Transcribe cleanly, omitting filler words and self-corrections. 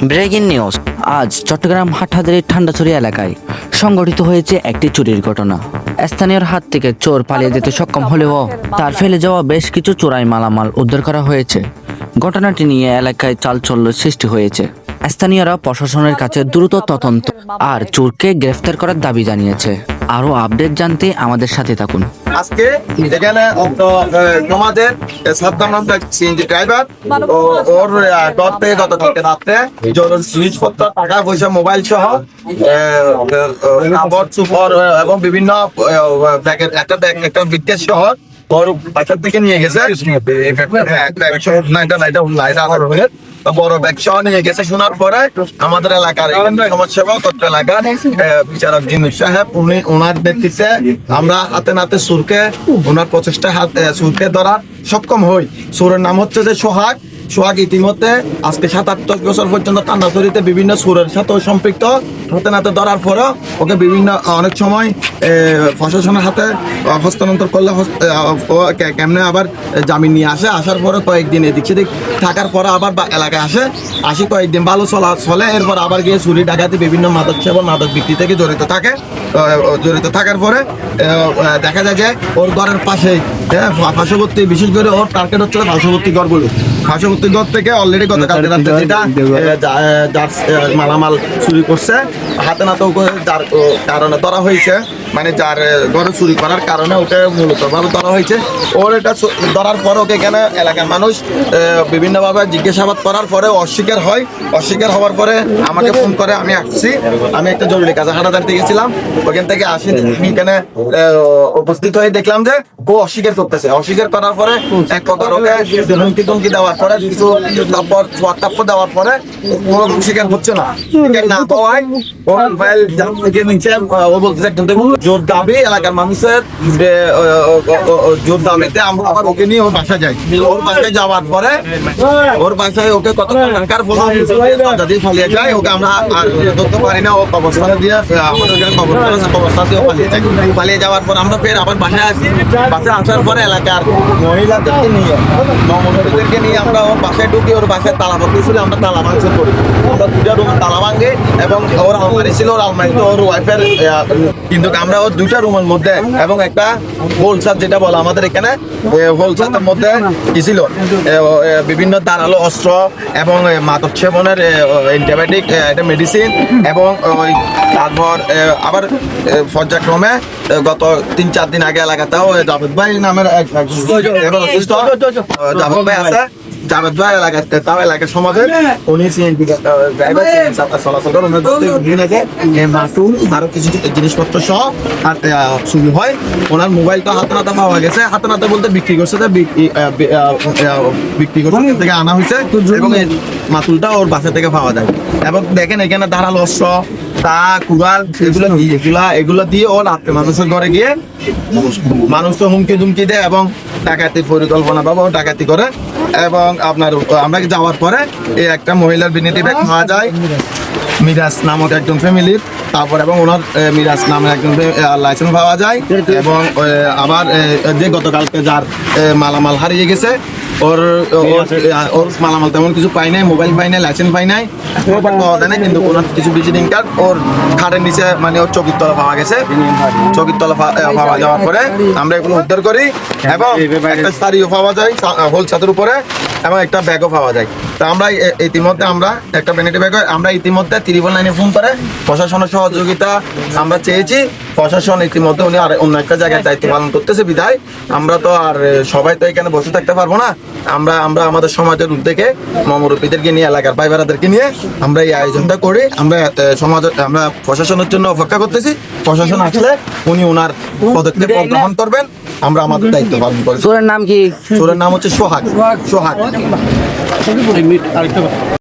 Breaking news. আজ চট্টগ্রাম হাটহাজারীর ঠান্ডাছড়ি এলাকায় সংঘটিত হয়েছে একটি চুরির ঘটনা। স্থানীয়র হাত থেকে চোর পালিয়ে যেতে সক্ষম হলেও তার ফেলে যাওয়া বেশ কিছু চোরাই মালামাল উদ্ধার করা হয়েছে। ঘটনাটি নিয়ে এলাকায় চাঞ্চল্যের সৃষ্টি হয়েছে। স্থানীয়রা প্রশাসনের কাছে দ্রুত তদন্ত আর চোরকে গ্রেফতার করার দাবি জানিয়েছে। আরো আপডেট জানতে আমাদের সাথে থাকুন। আজকে এখানে তোমাদের সাদ্দাম নামটা সিএনজি ড্রাইভার ওর ঘর থেকে গতকালকে রাত্রে জিনিসপত্র টাকা পয়সা মোবাইল সহ কাপড় চোপড় এবং বিভিন্ন ব্যাগের একটা বিদ্যুৎ সহ ওর বাসার থেকে নিয়ে গেছে। বড় ব্যাগ সহ নিয়ে গেছে। শোনার পরে আমাদের এলাকার সমাজসেবা তত্ত্ব এলাকার বিচারক জিনিস সাহেব ওনার নেতৃত্বে আমরা হাতে নাতে সুরকে ওনার প্রচেষ্টা সুরকে ধরার সক্ষম হই। সুরের নাম হচ্ছে যে সোহাগ। ইতিমধ্যে আজকে ৭-৮ বছর পর্যন্ত ঠান্ডাছড়িতে বিভিন্ন সুরের সাথে সম্পৃক্ত। হাতে নাতে ধরার পরও ওকে বিভিন্ন অনেক সময় প্রশাসনের হাতে হস্তান্তর করলে কেমনে আবার জামিন নিয়ে আসার পরে কয়েকদিন এদিক সেদিক থাকার পরে আবার এলাকায় আসি কয়েকদিন ভালো চলে। এরপর আবার গিয়ে চুরি ডাকাতি বিভিন্ন মাদক সেবন মাদক বিক্রি থেকে জড়িত থাকার পরে দেখা যায় যে ওর ঘরের পাশেই পার্শ্ববর্তী, বিশেষ করে ওর টার্গেট হচ্ছে পার্শ্ববর্তী ঘরগুলো। পার্শ্ববর্তী ঘর থেকে অলরেডি গতকালকে রাত্রে যেটা যার মালামাল চুরি করছে হাতে নাতে যার কারণে ধরা হয়েছে, মানে যার ঘরে চুরি করার কারণে ওকে মূলত ভাবে ধরা হয়েছে। ওর এটা ধরার পর ওকে এখানে এলাকার মানুষ বিভিন্নভাবে জিজ্ঞাসাবাদ করার পরে অস্বীকার হওয়ার পরে আমাকে ফোন করে আমি আসছি। আমি একটা জরুরি কাজে হাটাদারিতে গেছিলাম, ওখান থেকে আসি এখানে উপস্থিত হয়ে দেখলাম যে ও অস্বীকার করতেছে। অস্বীকার করার পরে এক প্রকার ওকে হুমকি দেওয়ার পরে কিছু তারপর দেওয়ার পরে ও স্বীকার হচ্ছে না। না পাওয়ায় ও মোবাইল থেকে নিচে ও বলতেছে জোর দাবি এলাকার মানুষের জোর দাবিতে আমরা আবার ওকে নিয়ে ওর বাসায় যাই। ওর বাসায় যাওয়ার পরে ওর বাসায় ওকে কত টাকার ফোন দিয়ে পালিয়ে যায়। ওকে আমরা ধরতে পারি না। ও কবরস্থানে দিয়ে আমাদের কবরস্থান দিয়ে পালিয়ে যাওয়ার পর আমরা ফের আবার বাসায় আসি। বাসায় আসার পরে এলাকার মহিলাদেরকে নিয়ে আমরা ওর বাসায় ঢুকি। ওর বাসায় তালা ভাঙতেছিল, আমরা তালা ভাঙচুর করি। আমরা দুটা রুম তালা ভাঙি এবং ওর আলমারি ছিল, ওর আলমারিতে ওর ওয়াইফের কিন্তু আমরা ওর দুইটা রুমের মধ্যে এবং একটা হোলসার যেটা বলে আমাদের এখানে হোলসারের মধ্যে কি ছিল বিভিন্ন ধারালো অস্ত্র এবং মাদক সেবনের অ্যান্টিবায়োটিক একটা মেডিসিন এবং ওই তারপর আবার পর্যায়ক্রমে গত 3-4 দিন আগে এলাকাতেও জাভেদ ভাই নামের জাভেদ ভাই আছে। জাভেদ ভাই এলাকার সমাজের উনি চলাচল মাটুল আরো কিছু জিনিসপত্র সহ চুরি হয়। ওনার মোবাইলটা হাতে নাতে পাওয়া গেছে। হাতে নাতে বলতে বিক্রি করছে থেকে আনা হয়েছে এবং মাতুলটা ওর বাসা থেকে পাওয়া যায়। এবং দেখেন এখানে ধারালো অস্ত্র কুড়াল এগুলো দিয়ে ও রাত্রে মানুষের ঘরে গিয়ে মানুষকে হুমকি দেয় এবং ডাকাতির পরিকল্পনা ভাবে ডাকাতি করে। এবং আমরা যাওয়ার পরে এই একটা মহিলার বিনিটি ব্যাগ পাওয়া যায় মিরাজ নামক একজন ফ্যামিলির। তারপর এবং ওনার মিরাজ নামের একজন লাইসেন্স পাওয়া যায়। এবং আবার যে গতকালকে যার মালামাল হারিয়ে গেছে ওর মালামাল তেমন কিছু পাই নাই, মোবাইল পাই নাই, লাইসেন্স পাই নাই, পাওয়া যায় না। কিন্তু ওনার কিছু ভিজিটিং কার্ড ওর খাটের নিচে মানে ওর চকির তলা পাওয়া গেছে। চকির তলা পাওয়া যাওয়ার পরে আমরা এগুলো উদ্ধার করি এবং একটা শাড়িও পাওয়া যায় হোল ছাদের উপরে এবং একটা ব্যাগও পাওয়া যায়। তো আমরা ইতিমধ্যে একটা ভ্যানিটি ব্যাগ আমরা ইতিমধ্যে 999 ফোন করে প্রশাসনের সহযোগিতা আমরা চেয়েছি। প্রশাসন ইতিমধ্যে উনি আর অন্য একটা জায়গায় দায়িত্ব পালন করতেছে বিধায় আমরা তো আর সবাই তো এখানে বসে থাকতে পারবো না। আমরা আমাদের সমাজের উদ্যোগে মুরব্বীদেরকে নিয়ে এলাকার ভাই বোনেদেরকে নিয়ে আমরা এই আয়োজনটা করি। আমরা প্রশাসনের জন্য অপেক্ষা করতেছি। প্রশাসন আসলে উনি ওনার পদক্ষেপ গ্রহণ করবেন, আমরা আমাদের দায়িত্ব পালন করি। চোরের নাম কি? চোরের নাম হচ্ছে সোহাগ।